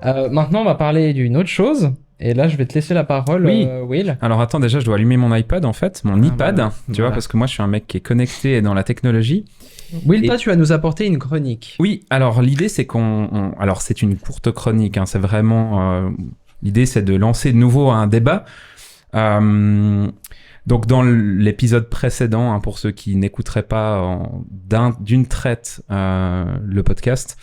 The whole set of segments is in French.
Maintenant, on va parler d'une autre chose. Et là, je vais te laisser la parole, Oui. Will. Alors attends, déjà, je dois allumer mon iPad, en fait. Mon iPad, voilà. tu vois, parce que moi, je suis un mec qui est connecté et dans la technologie. Will, Et- toi, tu vas nous apporter une chronique. Oui, alors l'idée, c'est Alors, c'est une courte chronique, hein, c'est vraiment... L'idée, c'est de lancer de nouveau un débat. Donc, dans l'épisode précédent, hein, pour ceux qui n'écouteraient pas d'une traite le podcast,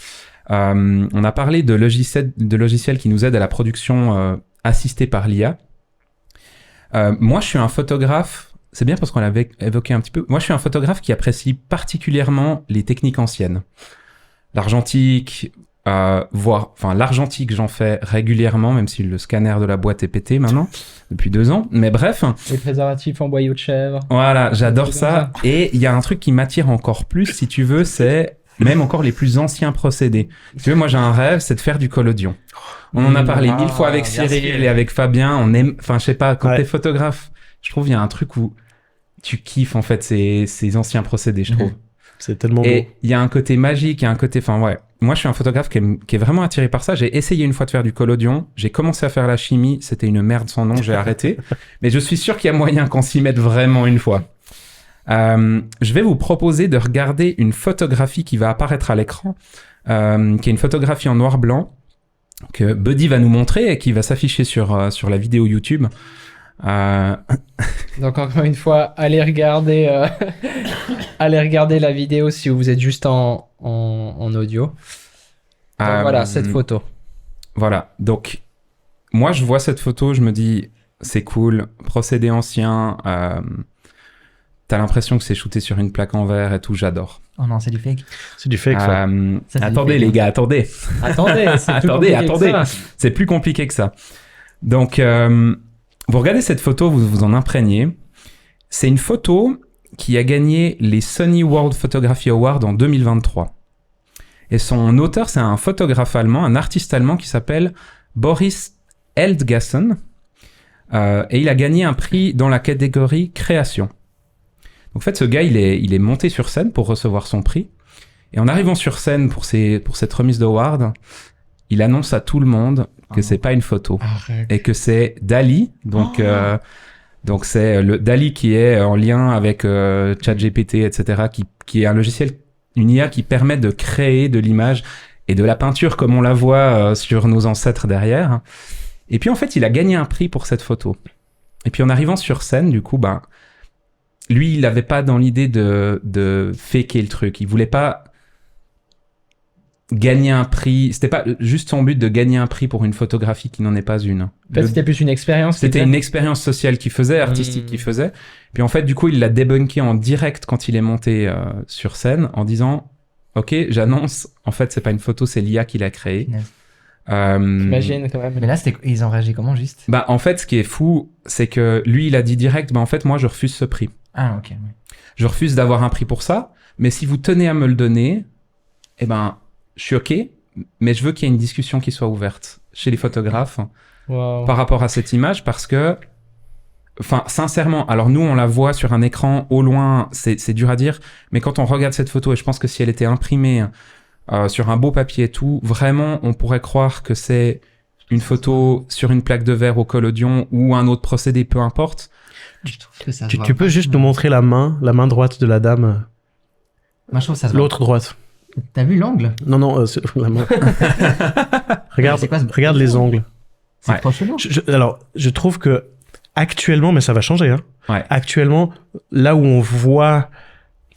on a parlé de logiciels qui nous aident à la production assistée par l'IA. Moi, je suis un photographe... C'est bien parce qu'on l'avait évoqué un petit peu. Moi, je suis un photographe qui apprécie particulièrement les techniques anciennes. L'argentique, l'argentique, j'en fais régulièrement, même si le scanner de la boîte est pété maintenant, depuis 2 ans. Mais bref. Les préservatifs en boyau de chèvre. Voilà, j'adore C'est ça. Et il y a un truc qui m'attire encore plus, si tu veux, c'est même encore les plus anciens procédés. Si tu veux, moi, j'ai un rêve, c'est de faire du collodion. On en a parlé 1000 fois avec Cyril et avec Fabien. On aime, enfin, je sais pas, quand t'es photographe, je trouve il y a un truc où tu kiffes, en fait, ces anciens procédés, je trouve. C'est tellement beau. Et il y a un côté magique, il y a un côté... Enfin, ouais. Moi, je suis un photographe qui est vraiment attiré par ça. J'ai essayé une fois de faire du collodion. J'ai commencé à faire la chimie. C'était une merde sans nom. J'ai arrêté. Mais je suis sûr qu'il y a moyen qu'on s'y mette vraiment une fois. Je vais vous proposer de regarder une photographie qui va apparaître à l'écran, qui est une photographie en noir-blanc que Buddy va nous montrer et qui va s'afficher sur la vidéo YouTube. Donc encore une fois, allez regarder la vidéo si vous êtes juste en audio. Donc voilà, cette photo. Voilà, donc moi je vois cette photo, je me dis c'est cool, procédé ancien, t'as l'impression que c'est shooté sur une plaque en verre et tout, j'adore. Oh non, c'est du fake. C'est du fake, ça. c'est Attendez du fake, les gars, attendez. Attendez, c'est plus compliqué que ça. C'est plus compliqué que ça. Donc, vous regardez cette photo, vous vous en imprégnez. C'est une photo qui a gagné les Sony World Photography Awards en 2023. Et son auteur, c'est un photographe allemand, un artiste allemand qui s'appelle Boris Eldgassen. Et il a gagné un prix dans la catégorie création. Donc, en fait, ce gars, il est monté sur scène pour recevoir son prix. Et en arrivant sur scène pour cette remise d'award, il annonce à tout le monde que c'est pas une photo. Arrête. Et que c'est DALL-E. Donc c'est le DALL-E qui est en lien avec ChatGPT, etc., qui est un logiciel, une IA qui permet de créer de l'image et de la peinture comme on la voit sur nos ancêtres derrière. Et puis en fait, il a gagné un prix pour cette photo. Et puis en arrivant sur scène, du coup, lui, il n'avait pas dans l'idée de faker le truc. Il voulait pas gagner un prix. C'était pas juste son but de gagner un prix pour une photographie qui n'en est pas une. En fait, c'était plus une expérience. C'était une expérience sociale qu'il faisait, artistique qu'il faisait. Puis en fait, du coup, il l'a débunké en direct quand il est monté sur scène en disant « Ok, j'annonce, en fait, c'est pas une photo, c'est l'IA qui l'a créée. J'imagine quand même. Mais là, ils ont réagi comment, juste? En fait, ce qui est fou, c'est que lui, il a dit direct « en fait, moi, je refuse ce prix. Ah, ok. Oui. Je refuse d'avoir un prix pour ça, mais si vous tenez à me le donner, je suis OK, mais je veux qu'il y ait une discussion qui soit ouverte chez les photographes par rapport à cette image, parce que, sincèrement, alors nous, on la voit sur un écran au loin, c'est dur à dire, mais quand on regarde cette photo, et je pense que si elle était imprimée sur un beau papier et tout, vraiment, on pourrait croire que c'est une photo sur une plaque de verre au collodion ou un autre procédé, peu importe. Je trouve que ça se Tu voit peux juste nous montrer la main droite de la dame. Moi, je trouve que ça se voit. L'autre droite. T'as vu l'angle? Non, c'est la main. Regarde les ongles. C'est Ouais. proche long. Alors, je trouve que actuellement, mais ça va changer, hein. Ouais. Actuellement, là où on voit,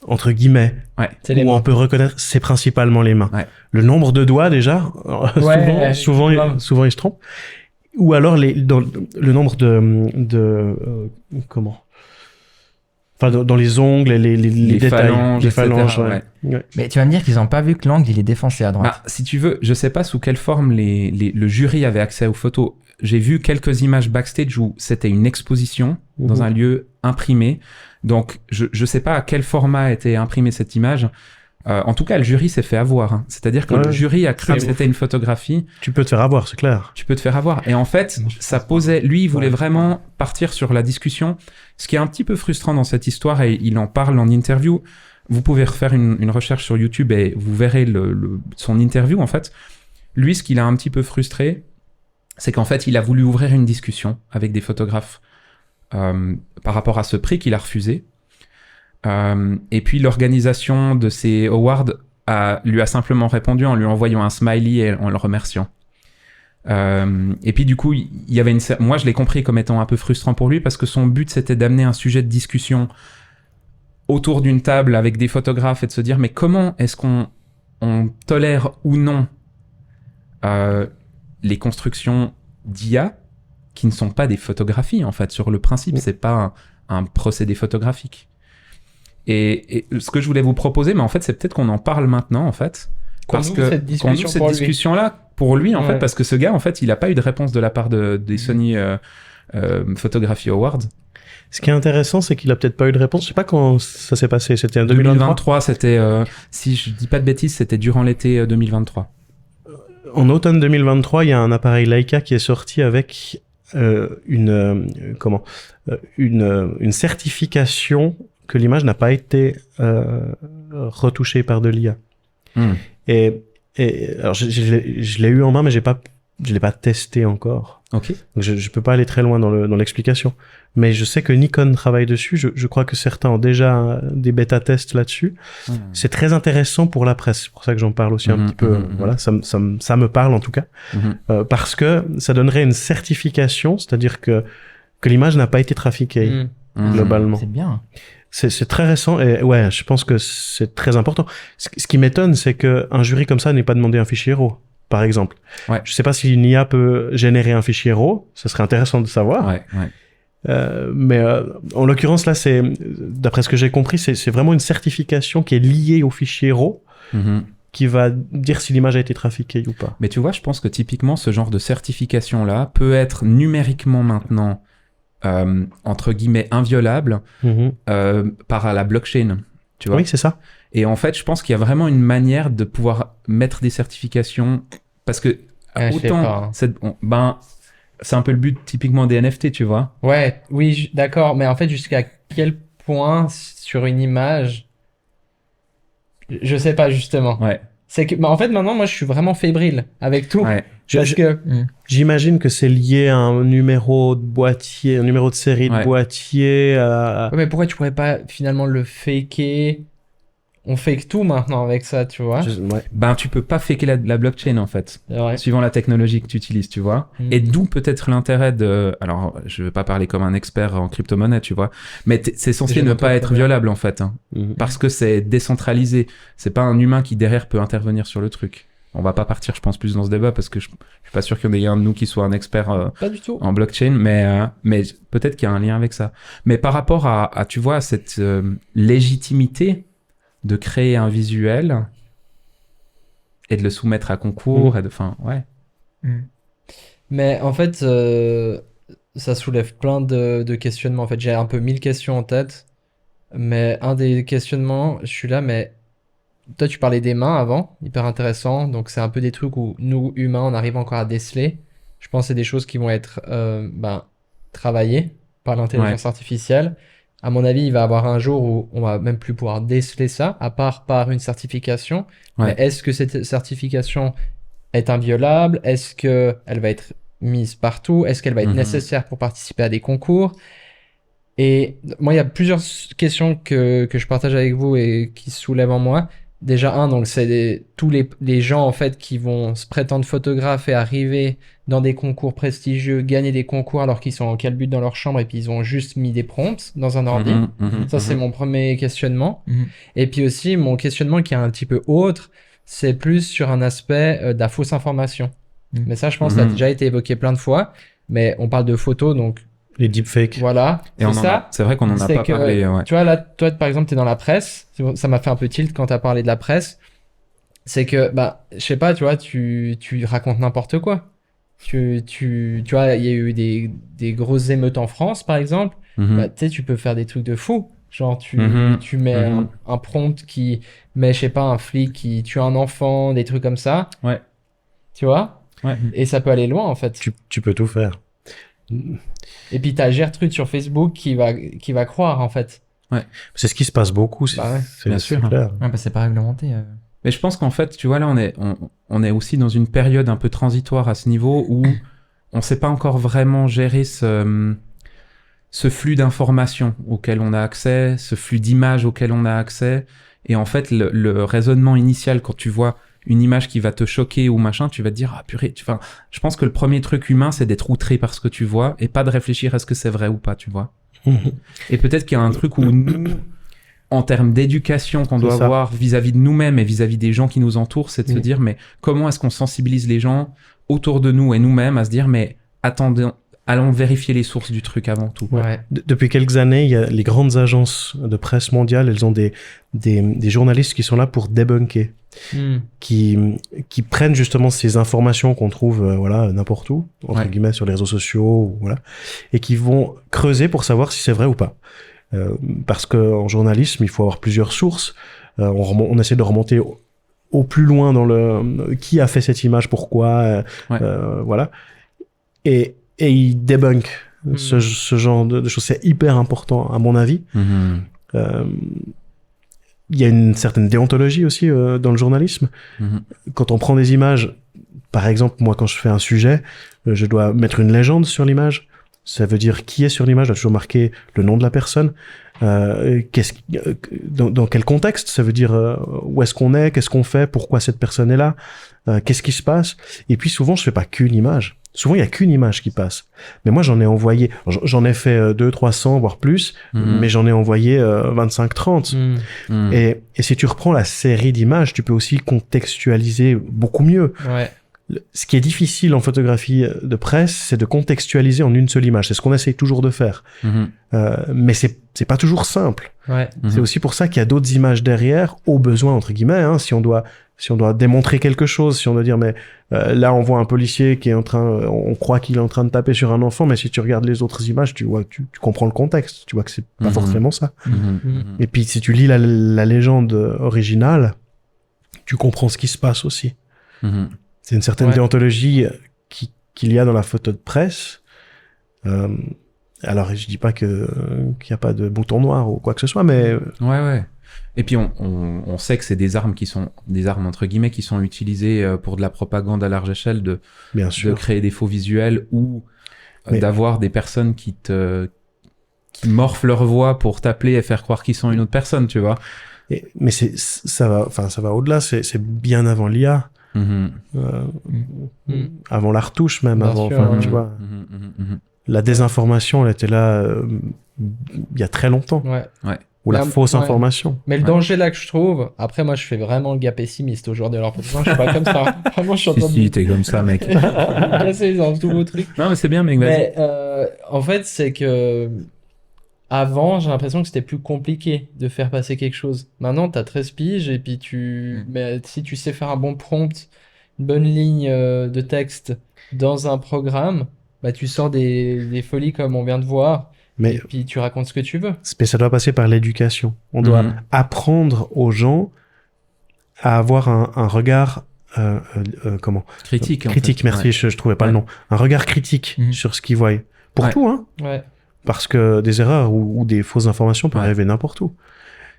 entre guillemets, C'est les où mains. on peut reconnaître, c'est principalement les mains. Ouais. Le nombre de doigts, déjà, souvent, ils se trompent. Ou alors le nombre de comment? Enfin, dans les ongles, les détails, phalanges, les phalanges, etc., ouais. Mais tu vas me dire qu'ils ont pas vu que l'angle, il est défoncé à droite. Si tu veux, je sais pas sous quelle forme le jury avait accès aux photos. J'ai vu quelques images backstage où c'était une exposition dans un lieu imprimé. Donc, je sais pas à quel format était imprimée cette image. En tout cas, le jury s'est fait avoir. Hein. C'est-à-dire que le jury a cru que c'était une photographie. Tu peux te faire avoir, c'est clair. Tu peux te faire avoir. Et en fait, ça posait... Lui, il voulait vraiment partir sur la discussion. Ce qui est un petit peu frustrant dans cette histoire, et il en parle en interview. Vous pouvez refaire une recherche sur YouTube et vous verrez son interview, en fait. Lui, ce qui l'a un petit peu frustré, c'est qu'en fait, il a voulu ouvrir une discussion avec des photographes par rapport à ce prix qu'il a refusé. Et puis, l'organisation de ces awards lui a simplement répondu en lui envoyant un smiley et en le remerciant. Et puis du coup, il y avait moi je l'ai compris comme étant un peu frustrant pour lui parce que son but c'était d'amener un sujet de discussion autour d'une table avec des photographes et de se dire mais comment est-ce qu'on tolère ou non les constructions d'IA qui ne sont pas des photographies en fait sur le principe, c'est pas un procédé photographique. Et ce que je voulais vous proposer, mais en fait c'est peut-être qu'on en parle maintenant en fait. Parce que qu'on ouvre cette discussion-là pour lui, en fait, parce que ce gars, en fait, il n'a pas eu de réponse de la part des Sony Photography Awards. Ce qui est intéressant, c'est qu'il a peut-être pas eu de réponse. Je sais pas quand ça s'est passé. C'était en 2023. C'était, si je dis pas de bêtises, c'était durant l'été 2023. En automne 2023, il y a un appareil Leica qui est sorti avec une certification que l'image n'a pas été retouchée par de l'IA. Et alors je l'ai eu en main, mais je l'ai pas testé encore. Ok. Donc je peux pas aller très loin dans l'explication. Mais je sais que Nikon travaille dessus. Je crois que certains ont déjà des bêta-tests là-dessus. C'est très intéressant pour la presse. C'est pour ça que j'en parle aussi un petit peu. Voilà, ça me parle en tout cas. Parce que ça donnerait une certification, c'est-à-dire que l'image n'a pas été trafiquée globalement. C'est bien. C'est très récent et ouais, je pense que c'est très important. Ce qui m'étonne, c'est qu'un jury comme ça n'ait pas demandé un fichier RAW, par exemple. Ouais. Je sais pas si une IA peut générer un fichier RAW, ce serait intéressant de savoir. Ouais. Mais en l'occurrence là, d'après ce que j'ai compris, c'est vraiment une certification qui est liée au fichier RAW qui va dire si l'image a été trafiquée ou pas. Mais tu vois, je pense que typiquement ce genre de certification-là peut être numériquement maintenant entre guillemets inviolable par la blockchain, tu vois. Oui, c'est ça. Et en fait, je pense qu'il y a vraiment une manière de pouvoir mettre des certifications parce que autant c'est un peu le but typiquement des NFT, tu vois. Ouais, oui, d'accord, mais en fait jusqu'à quel point sur une image, je sais pas justement. Ouais. C'est que en fait maintenant moi je suis vraiment fébrile avec tout. Ouais. J'imagine que c'est lié à un numéro de boîtier, un numéro de série de boîtier. Ouais, mais pourquoi tu pourrais pas finalement le faker? On fake tout maintenant avec ça, tu vois. Ben, tu peux pas faker la blockchain, en fait. Suivant la technologie que tu utilises, tu vois. Et d'où peut-être l'intérêt de... Alors, je veux pas parler comme un expert en crypto-monnaie, tu vois. Mais c'est censé ne pas être violable, en fait. Hein, parce que c'est décentralisé. C'est pas un humain qui, derrière, peut intervenir sur le truc. On va pas partir, je pense, plus dans ce débat parce que je suis pas sûr qu'il y en ait un de nous qui soit un expert pas du tout. en blockchain, mais peut-être qu'il y a un lien avec ça. Mais par rapport à tu vois, cette légitimité de créer un visuel et de le soumettre à concours et de, enfin, ouais. Mais en fait, ça soulève plein de questionnements. En fait, j'ai un peu 1000 questions en tête, mais un des questionnements, je suis là, mais toi, tu parlais des mains avant, hyper intéressant. Donc, c'est un peu des trucs où nous, humains, on arrive encore à déceler. Je pense que c'est des choses qui vont être travaillées par l'intelligence artificielle. À mon avis, il va y avoir un jour où on va même plus pouvoir déceler ça, à part par une certification. Mais est-ce que cette certification est inviolable? Est-ce qu'elle va être mise partout? Est-ce qu'elle va être nécessaire pour participer à des concours? Et moi, il y a plusieurs questions que je partage avec vous et qui se soulèvent en moi. Déjà, donc c'est tous les gens en fait qui vont se prétendre photographes et arriver dans des concours prestigieux, gagner des concours alors qu'ils sont en calbut dans leur chambre et puis ils ont juste mis des prompts dans un ordi. Ça, c'est mon premier questionnement. Et puis aussi, mon questionnement qui est un petit peu autre, c'est plus sur un aspect de la fausse information. Mais ça, je pense que ça a déjà été évoqué plein de fois. Mais on parle de photos, donc... Les deepfakes. Voilà. Et c'est vrai qu'on en a pas parlé. Ouais. Tu vois, là, toi, par exemple, t'es dans la presse. Ça m'a fait un peu tilt quand t'as parlé de la presse. C'est que, je sais pas, tu vois, tu racontes n'importe quoi. Tu vois, il y a eu des grosses émeutes en France, par exemple. Tu sais, tu peux faire des trucs de fou. Genre, tu mets un prompt qui met, je sais pas, un flic qui tue un enfant, des trucs comme ça. Ouais. Tu vois? Ouais. Et ça peut aller loin, en fait. Tu peux tout faire. Et puis t'as Gertrude sur Facebook qui va croire en fait. Ouais. C'est ce qui se passe beaucoup, c'est bien sûr. clair. Ouais, c'est pas réglementé. Mais je pense qu'en fait, tu vois, là, on est aussi dans une période un peu transitoire à ce niveau où on sait pas encore vraiment gérer ce flux d'informations auquel on a accès, ce flux d'images auquel on a accès. Et en fait, le raisonnement initial, quand tu vois une image qui va te choquer ou machin, tu vas te dire, ah purée, enfin, je pense que le premier truc humain, c'est d'être outré par ce que tu vois et pas de réfléchir à ce que c'est vrai ou pas, tu vois. Et peut-être qu'il y a un truc où nous, en termes d'éducation qu'on doit avoir vis-à-vis de nous-mêmes et vis-à-vis des gens qui nous entourent, c'est de se dire, mais comment est-ce qu'on sensibilise les gens autour de nous et nous-mêmes à se dire, mais attendez, allons vérifier les sources du truc avant tout. Ouais. Depuis quelques années, il y a les grandes agences de presse mondiales, elles ont des journalistes qui sont là pour débunker, qui prennent justement ces informations qu'on trouve voilà n'importe où, entre guillemets sur les réseaux sociaux, voilà, et qui vont creuser pour savoir si c'est vrai ou pas. Parce que en journalisme, il faut avoir plusieurs sources. On essaie de remonter au plus loin dans qui a fait cette image, pourquoi, voilà. Et il débunk ce genre de choses. C'est hyper important, à mon avis. Il y a une certaine déontologie aussi dans le journalisme. Quand on prend des images, par exemple, moi, quand je fais un sujet, je dois mettre une légende sur l'image. Ça veut dire qui est sur l'image, je dois toujours marquer le nom de la personne. Dans quel contexte, ça veut dire où est-ce qu'on est, qu'est-ce qu'on fait, pourquoi cette personne est là, qu'est-ce qui se passe. Et puis souvent, je fais pas qu'une image. Souvent, il y a qu'une image qui passe. Mais moi, j'en ai envoyé, j'en ai fait 200, 300, voire plus, mais j'en ai envoyé 25, 30. Et si tu reprends la série d'images, tu peux aussi contextualiser beaucoup mieux. Ouais. Ce qui est difficile en photographie de presse, c'est de contextualiser en une seule image. C'est ce qu'on essaye toujours de faire. Mais c'est pas toujours simple. Ouais. C'est aussi pour ça qu'il y a d'autres images derrière, au besoin, entre guillemets, hein, si on doit démontrer quelque chose, si on doit dire, mais là, on voit un policier qui est on croit qu'il est en train de taper sur un enfant, mais si tu regardes les autres images, tu vois, tu comprends le contexte. Tu vois que c'est pas forcément ça. Et puis, si tu lis la légende originale, tu comprends ce qui se passe aussi. C'est une certaine déontologie qu'il y a dans la photo de presse. Alors, je dis pas qu'il y a pas de bouton noir ou quoi que ce soit, mais... Ouais. Et puis, on sait que c'est des armes qui sont, des armes entre guillemets, qui sont utilisées pour de la propagande à large échelle, de créer des faux visuels ou d'avoir des personnes qui morphent leur voix pour t'appeler et faire croire qu'ils sont une autre personne, tu vois. Mais ça va au-delà, c'est bien avant l'IA. Avant la retouche même, tu vois. La désinformation, elle était là il y a très longtemps. Ou la fausse information. Mais le danger là que je trouve, après moi je fais vraiment le gars pessimiste aujourd'hui, alors pourtant je suis pas comme ça. Vraiment je suis en train de... Si, t'es comme ça mec. Casser dans tous vos trucs. Non mais c'est bien mec, vas-y. Mais en fait c'est que avant j'ai l'impression que c'était plus compliqué de faire passer quelque chose. Maintenant t'as 13 piges et puis mais si tu sais faire un bon prompt, une bonne ligne de texte dans un programme, bah tu sors des folies comme on vient de voir. Et puis tu racontes ce que tu veux. Mais ça doit passer par l'éducation. On doit apprendre aux gens à avoir un regard critique. Critique, merci, je trouvais pas le nom. Un regard critique sur ce qu'ils voient. Pour tout, hein. Parce que des erreurs ou des fausses informations peuvent arriver n'importe où.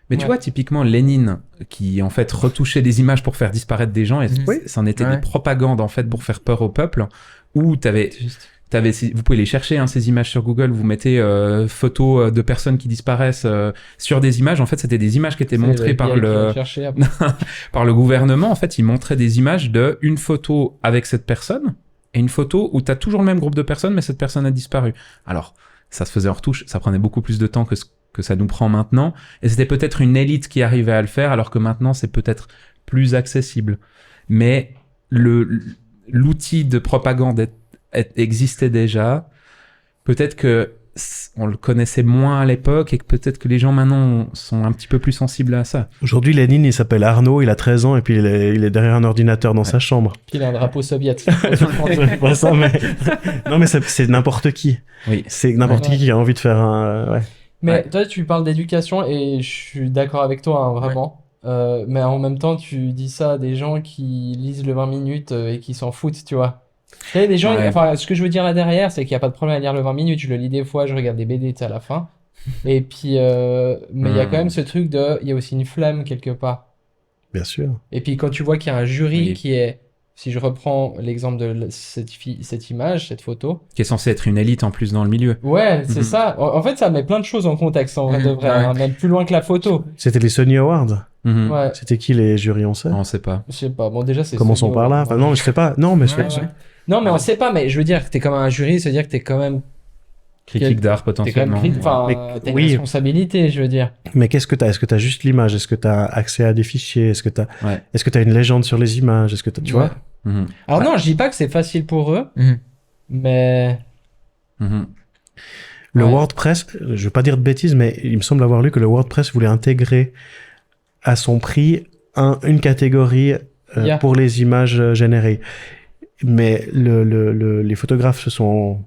Mais tu vois, typiquement, Lénine, qui en fait retouchait des images pour faire disparaître des gens, et c'en était des propagandes en fait pour faire peur au peuple, où vous pouvez les chercher, hein, ces images sur Google, vous mettez photos de personnes qui disparaissent sur des images. En fait, c'était des images qui étaient montrées par le gouvernement. En fait, ils montraient des images de une photo avec cette personne et une photo où t'as toujours le même groupe de personnes, mais cette personne a disparu. Alors, ça se faisait en retouche, ça prenait beaucoup plus de temps que ça nous prend maintenant. Et c'était peut-être une élite qui arrivait à le faire, alors que maintenant, c'est peut-être plus accessible. Mais l'outil de propagande existait déjà. Peut-être que on le connaissait moins à l'époque et que peut-être que les gens maintenant sont un petit peu plus sensibles à ça. Aujourd'hui, Lénine, il s'appelle Arnaud, il a 13 ans et puis il est derrière un ordinateur dans sa chambre. Il a un drapeau soviétique. Pas ça, mais... Non, mais c'est n'importe qui. Oui. C'est n'importe qui a envie de faire un... Mais toi, tu parles d'éducation et je suis d'accord avec toi, hein, vraiment. Mais en même temps, tu dis ça à des gens qui lisent le 20 minutes et qui s'en foutent, tu vois. Il y a des gens, enfin, ce que je veux dire là derrière, c'est qu'il n'y a pas de problème à lire le 20 minutes. Je le lis des fois, je regarde des BD, tu sais, à la fin. Et puis, mais il y a quand même ce truc il y a aussi une flamme quelque part. Bien sûr. Et puis quand tu vois qu'il y a un jury Oui. qui est, si je reprends l'exemple de cette image, cette photo, Qui est censé être une élite en plus dans le milieu. ouais, c'est Mhm. ça. En fait, ça met plein de choses en contexte, en vrai de vrai, Ouais. hein, même plus loin que la photo. C'était les Sony Awards. Mhm. Ouais, C'était qui les jurys, on sait? On sait pas. je sais pas. Bon, déjà, c'est Commençons Sony par là. Award, Enfin, hein. non, je sais pas. Non, mais Ouais, ouais. Non, mais on sait pas, mais je veux dire que t'es comme un jury, se dire que t'es quand même, Critique d'art t'es quand même, potentiellement. enfin, Mais- t'as une oui. responsabilité, je veux dire. Mais qu'est-ce que t'as? Est-ce que t'as juste l'image? Est-ce que t'as accès à des fichiers? Est-ce que t'as, Ouais. est-ce que t'as une légende sur les images? Est-ce que t'as, tu Ouais. vois? Mhm. Alors non, je dis pas que c'est facile pour eux, Mhm. mais Mhm. Le Ouais. WordPress, je veux pas dire de bêtises, mais il me semble avoir lu que le WordPress voulait intégrer à son prix une catégorie Yeah. pour les images générées. Mais les photographes se sont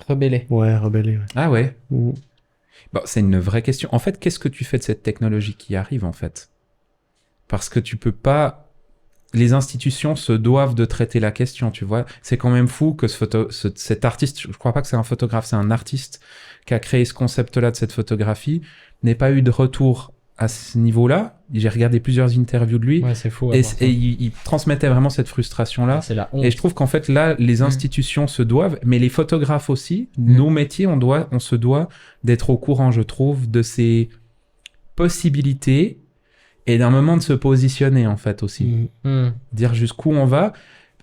rebellé. rebellés. Ouais. Ah ouais. Mm. Bon, c'est une vraie question. En fait, qu'est-ce que tu fais de cette technologie qui arrive, en fait? Parce que tu peux pas... Les institutions se doivent de traiter la question, tu vois. C'est quand même fou que cet artiste, je crois pas que c'est un photographe, c'est un artiste qui a créé ce concept-là de cette photographie, n'ait pas eu de retour à ce niveau-là. J'ai regardé plusieurs interviews de lui, Ouais, c'est fou. à et, voir ça. et il transmettait vraiment cette frustration-là. C'est la honte. Et je trouve qu'en fait, là, les institutions se doivent, mais les photographes aussi, nos métiers, on se doit d'être au courant, je trouve, de ces possibilités et d'un moment de se positionner, en fait, aussi. Mm. Hmm. Dire jusqu'où on va,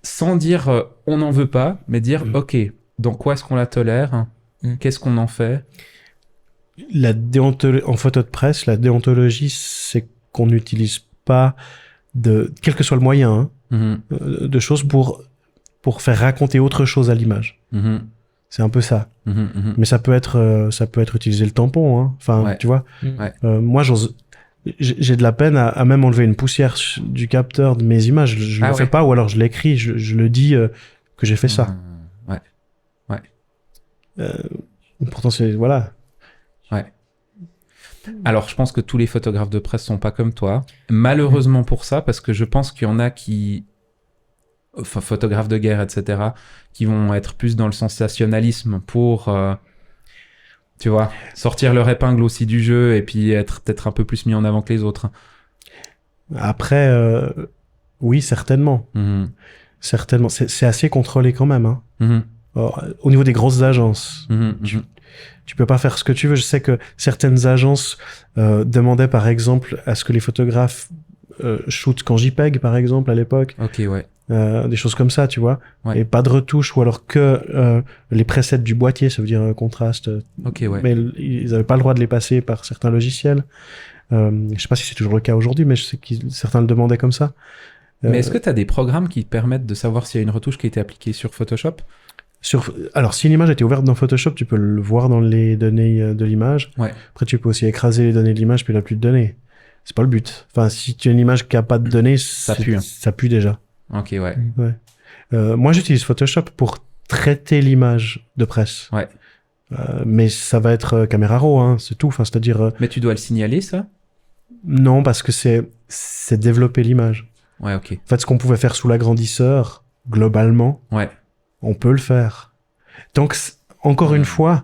sans dire on n'en veut pas, mais dire ok, dans quoi est-ce qu'on la tolère, hein, qu'est-ce qu'on en fait. En photo de presse, la déontologie, c'est qu'on n'utilise pas quel que soit le moyen, hein, Mhm, de choses pour faire raconter autre chose à l'image. mhm, C'est un peu ça. mhm, mhm. Mais ça peut être utiliser le tampon, hein. Enfin, Ouais. tu vois. Ouais. Moi, j'ai de la peine à même enlever une poussière du capteur de mes images. Je Ah le fais ouais. pas, ou alors je l'écris, je le dis que j'ai fait ça. Ouais. Pourtant, c'est voilà. Alors, je pense que tous les photographes de presse sont pas comme toi. Malheureusement pour ça, parce que je pense qu'il y en a qui, enfin, photographes de guerre, etc., qui vont être plus dans le sensationnalisme pour, tu vois, sortir leur épingle aussi du jeu et puis être peut-être un peu plus mis en avant que les autres. Après, oui, certainement, Mhm. certainement. C'est assez contrôlé quand même. Hein. Mhm. Alors, au niveau des grosses agences, Mhm. Mhm. tu peux pas faire ce que tu veux. Je sais que certaines agences demandaient, par exemple, à ce que les photographes shootent qu'en JPEG, par exemple, à l'époque. Ok, ouais. Des choses comme ça, tu vois. Ouais. Et pas de retouches, ou alors que les presets du boîtier, ça veut dire contraste. Ok, ouais. Mais ils avaient pas le droit de les passer par certains logiciels. Je sais pas si c'est toujours le cas aujourd'hui, mais je sais que certains le demandaient comme ça. Mais est-ce que tu as des programmes qui te permettent de savoir s'il y a une retouche qui a été appliquée sur Photoshop? Alors, si une image était ouverte dans Photoshop, tu peux le voir dans les données de l'image. Ouais. Après, tu peux aussi écraser les données de l'image, puis il n'y a plus de données. C'est pas le but. Enfin, si tu as une image qui a pas de données, Ça pue, hein. ça pue déjà. Ok, ouais. Moi, j'utilise Photoshop pour traiter l'image de presse. Ouais. Mais ça va être caméra raw, hein, c'est tout. Enfin, c'est-à-dire, Mais tu dois le signaler, ça? non, parce que c'est développer l'image. Ouais, ok. En fait, ce qu'on pouvait faire sous l'agrandisseur, globalement, Ouais. on peut le faire. Donc, encore une fois,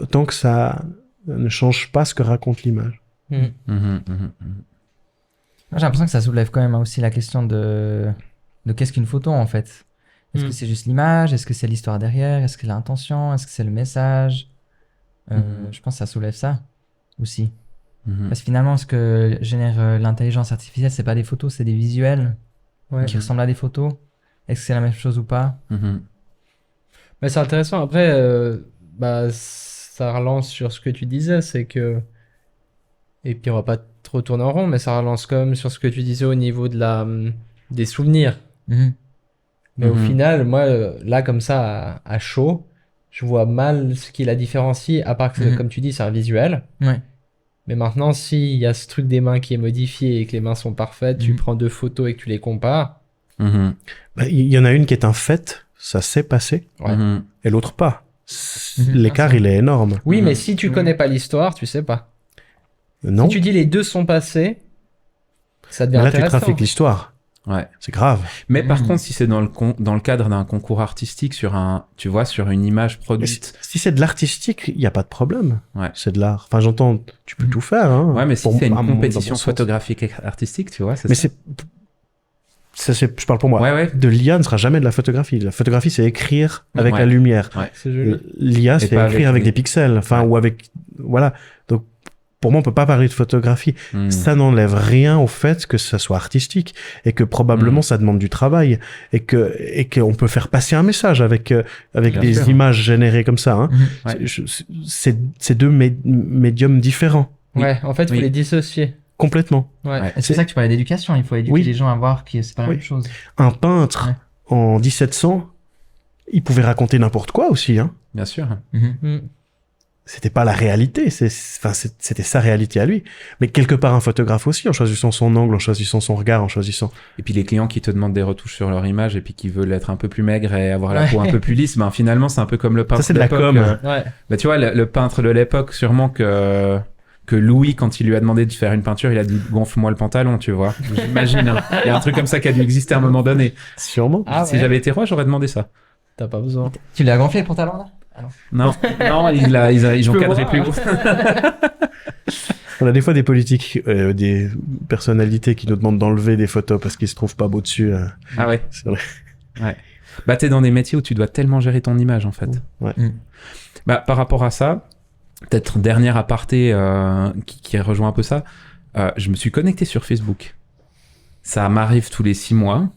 tant que ça ne change pas ce que raconte l'image. Hmm. Mhm, mhm, mhm. Moi, j'ai l'impression que ça soulève quand même aussi la question de qu'est-ce qu'une photo en fait. Est-ce que c'est juste l'image? Est-ce que c'est l'histoire derrière? Est-ce que c'est l'intention? Est-ce que c'est le message? Je pense que ça soulève ça aussi. Mhm. Parce que finalement, ce que génère l'intelligence artificielle, c'est pas des photos, c'est des visuels Ouais. qui ressemblent à des photos. Est-ce que c'est la même chose ou pas? Mhm. Mais c'est intéressant. Après, bah, ça relance sur ce que tu disais, c'est que. Et puis on va pas trop tourner en rond, mais ça relance quand même sur ce que tu disais au niveau de des souvenirs. Mais au Mhm. final, moi, là, comme ça, à chaud, je vois mal ce qui la différencie, à part que, comme tu dis, c'est un visuel. Ouais. Mais maintenant, s'il y a ce truc des mains qui est modifié et que les mains sont parfaites, tu prends deux photos et que tu les compares. Mhm. Bah, il y en a une qui est un fait, ça s'est passé, Ouais. Mhm. et l'autre pas. Mhm. L'écart, il est énorme. Oui, Mhm. mais si tu connais pas l'histoire, tu sais pas. Non? Si tu dis les deux sont passés, ça devient Mais là, tu intéressant. trafiques l'histoire. Ouais. C'est grave. Mais par contre, si c'est dans le cadre d'un concours artistique sur une image produite. Si c'est de l'artistique, il n'y a pas de problème. Ouais. C'est de l'art. Enfin, j'entends, tu peux tout faire, hein. Ouais, mais si c'est une compétition dans mon sens. photographique et artistique, tu vois, Mais je parle pour moi. Ouais. De l'IA ne sera jamais de la photographie. La photographie, c'est écrire avec Ouais. la lumière. Ouais. C'est joli. L'IA, c'est pas écrire avec les- des pixels. Enfin, Ouais. ou avec, voilà. Donc, pour moi, on peut pas parler de photographie. Hmm. Ça n'enlève rien au fait que ça soit artistique et que probablement ça demande du travail et qu'on peut faire passer un message avec Bien des sûr. images générées comme ça, hein. Ouais. C'est deux médiums différents. Ouais, en fait, il faut Oui. les dissocier. Complètement. Ouais. Ouais. C'est ça que tu parlais d'éducation. Il faut éduquer Oui. les gens à voir que c'est pas la Oui. même chose. Un peintre, Ouais. en 1700, il pouvait raconter n'importe quoi aussi, hein. Bien sûr. Mm. C'était pas la réalité, c'était sa réalité à lui. Mais quelque part un photographe aussi, en choisissant son angle, en choisissant son regard, en choisissant... Et puis les clients qui te demandent des retouches sur leur image et puis qui veulent être un peu plus maigres et avoir la Ouais. peau un peu plus lisse, ben finalement c'est un peu comme le peintre Ça, c'est de la l'époque, com. Ouais. Bah tu vois, le peintre de l'époque, sûrement que Louis, quand il lui a demandé de faire une peinture, il a dit gonfle-moi le pantalon, tu vois. J'imagine. Hein. Il y a un truc comme ça qui a dû exister à un moment donné. Sûrement. Ah Si ouais. j'avais été roi, j'aurais demandé ça. T'as pas besoin. Tu l'as gonflé le pantalon là? Non, non, ils ont peux cadré voir, plus hein. haut. On a des fois des politiques, des personnalités qui nous demandent d'enlever des photos parce qu'ils se trouvent pas beaux dessus. Ah ouais. C'est vrai. Bah t'es dans des métiers où tu dois tellement gérer ton image en fait. Ouais. Bah par rapport à ça, peut-être dernier aparté qui rejoint un peu ça, je me suis connecté sur Facebook. Ça m'arrive tous les 6 mois.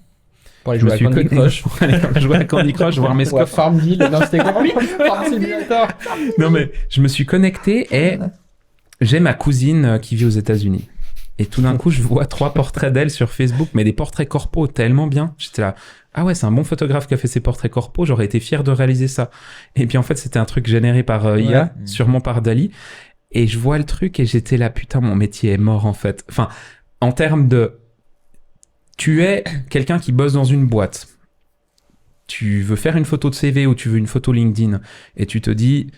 Pour aller Je me jouer à suis Candy connecté Crush. pour aller jouer à Candy Crush, voir mes Ou à scores. Farmville. Non, c'était quoi? Farm Simulator. Non mais je me suis connecté et j'ai ma cousine qui vit aux États-Unis. Et tout d'un coup, je vois 3 portraits d'elle sur Facebook, mais des portraits corpos tellement bien. J'étais là, ah ouais, c'est un bon photographe qui a fait ses portraits corpos, j'aurais été fier de réaliser ça. Et puis en fait, c'était un truc généré par IA, sûrement par Dali. Et je vois le truc et j'étais là, putain, mon métier est mort en fait. Enfin, en termes de... Tu es quelqu'un qui bosse dans une boîte. Tu veux faire une photo de CV ou tu veux une photo LinkedIn et tu te dis,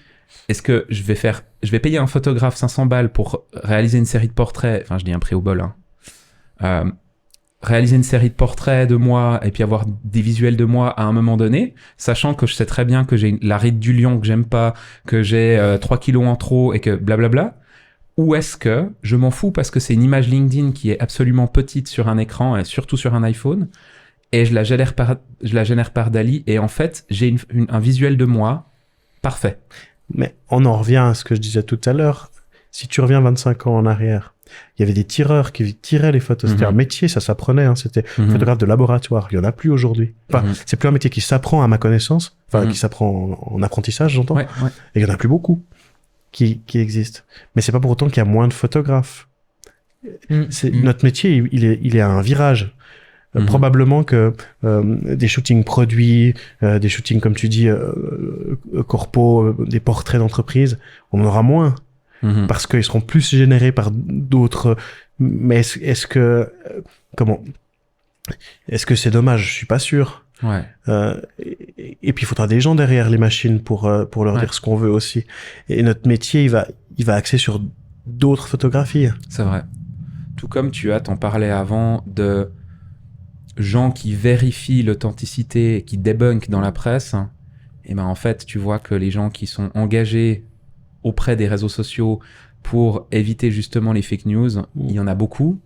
est-ce que je vais payer un photographe 500 balles pour réaliser une série de portraits, enfin je dis un prix au bol, hein. Réaliser une série de portraits de moi et puis avoir des visuels de moi à un moment donné, sachant que je sais très bien que j'ai la ride du lion que j'aime pas, que j'ai 3 kilos en trop et que blablabla. Ou est-ce que je m'en fous parce que c'est une image LinkedIn qui est absolument petite sur un écran et surtout sur un iPhone et je la génère par Dali et en fait j'ai un visuel de moi parfait. Mais on en revient à ce que je disais tout à l'heure. Si tu reviens 25 ans en arrière, il y avait des tireurs qui tiraient les photos. C'était un métier, ça s'apprenait. Hein. C'était photographe de laboratoire. Il y en a plus aujourd'hui. Enfin, c'est plus un métier qui s'apprend à ma connaissance. Enfin, qui s'apprend en apprentissage, j'entends. Ouais. Et il y en a plus beaucoup qui existent. Mais c'est pas pour autant qu'il y a moins de photographes. Notre métier, il est à un virage. Probablement que des shootings produits, des shootings, comme tu dis, corpos, des portraits d'entreprise, on en aura moins. Parce qu'ils seront plus générés par d'autres. Mais est-ce que... comment? Est-ce que c'est dommage? Je suis pas sûr. Ouais. Et puis il faudra des gens derrière les machines pour leur dire ce qu'on veut aussi. Et notre métier, il va axer sur d'autres photographies. C'est vrai. Tout comme t'en parlais avant de gens qui vérifient l'authenticité, qui débunkent dans la presse, et ben en fait, tu vois que les gens qui sont engagés auprès des réseaux sociaux pour éviter justement les fake news, il y en a beaucoup.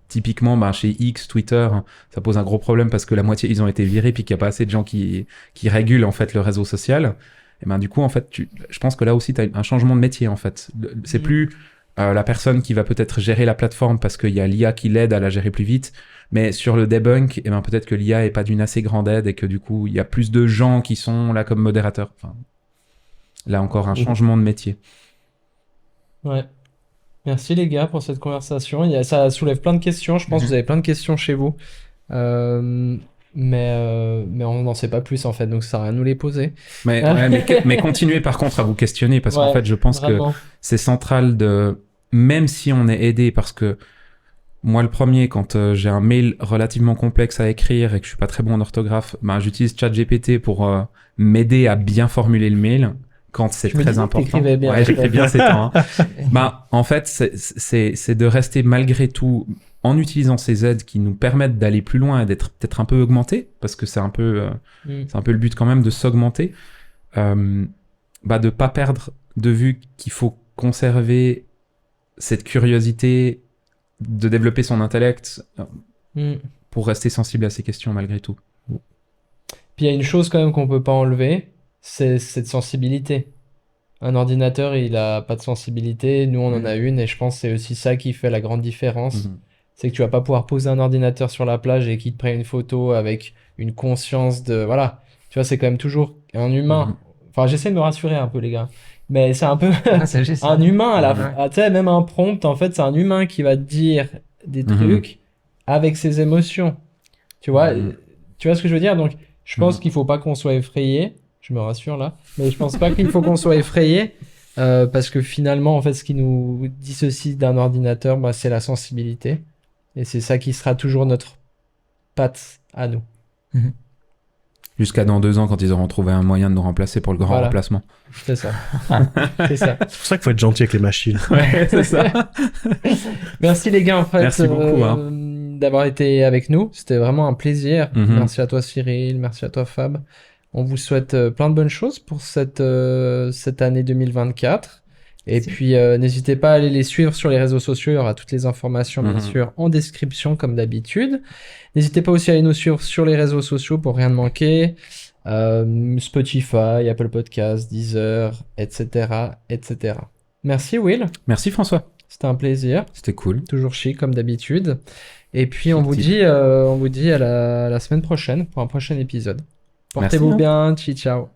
Typiquement, chez X, Twitter, ça pose un gros problème parce que la moitié, ils ont été virés puis qu'il n'y a pas assez de gens qui régulent en fait le réseau social. Et ben du coup, en fait, je pense que là aussi, tu as un changement de métier en fait. C'est plus la personne qui va peut-être gérer la plateforme parce qu'il y a l'IA qui l'aide à la gérer plus vite. Mais sur le debunk, et ben peut-être que l'IA est pas d'une assez grande aide et que du coup, il y a plus de gens qui sont là comme modérateurs. Enfin, là encore, un changement de métier. Ouais. Merci les gars pour cette conversation. Ça soulève plein de questions. Je pense que vous avez plein de questions chez vous. Mais on n'en sait pas plus en fait, donc ça sert à rien de nous les poser. Mais continuez par contre à vous questionner parce qu'en fait, je pense vraiment. que c'est central même si on est aidé parce que moi, le premier, quand j'ai un mail relativement complexe à écrire et que je suis pas très bon en orthographe, j'utilise ChatGPT pour m'aider à bien formuler le mail quand c'est très important. T'écrivais bien. Ouais, j'écris bien ces temps. En fait, c'est de rester malgré tout en utilisant ces aides qui nous permettent d'aller plus loin et d'être peut-être un peu augmentés, parce que c'est un peu le but quand même de s'augmenter, de pas perdre de vue qu'il faut conserver cette curiosité, de développer son intellect pour rester sensible à ces questions malgré tout. Puis il y a une chose quand même qu'on peut pas enlever, c'est cette sensibilité. Un ordinateur, il a pas de sensibilité, nous on en a une, et je pense que c'est aussi ça qui fait la grande différence. C'est que tu vas pas pouvoir poser un ordinateur sur la plage et qu'il te prenne une photo avec une conscience de... Voilà, tu vois, c'est quand même toujours un humain. Enfin, j'essaie de me rassurer un peu, les gars. Mais c'est un peu un humain à la fin. Tu sais, même un prompt, en fait, c'est un humain qui va te dire des trucs avec ses émotions. Tu vois ce que je veux dire? Donc, je pense qu'il faut pas qu'on soit effrayé. Je me rassure là. Mais je pense pas qu'il faut qu'on soit effrayé. Parce que finalement, en fait, ce qui nous dissocie d'un ordinateur, c'est la sensibilité. Et c'est ça qui sera toujours notre patte à nous. Jusqu'à dans 2 ans, quand ils auront trouvé un moyen de nous remplacer pour le grand remplacement. C'est ça. C'est ça. C'est pour ça qu'il faut être gentil avec les machines. Ouais, c'est ça. Merci les gars, en fait, merci beaucoup, d'avoir été avec nous. C'était vraiment un plaisir. Merci à toi Cyril, merci à toi Fab. On vous souhaite plein de bonnes choses pour cette année 2024. Et puis, n'hésitez pas à aller les suivre sur les réseaux sociaux. Il y aura toutes les informations, bien sûr, en description, comme d'habitude. N'hésitez pas aussi à aller nous suivre sur les réseaux sociaux pour rien ne manquer. Spotify, Apple Podcasts, Deezer, etc., etc. Merci, Will. Merci, François. C'était un plaisir. C'était cool. Toujours chic, comme d'habitude. Et puis, on vous dit à la semaine prochaine pour un prochain épisode. Portez-vous bien. Ciao.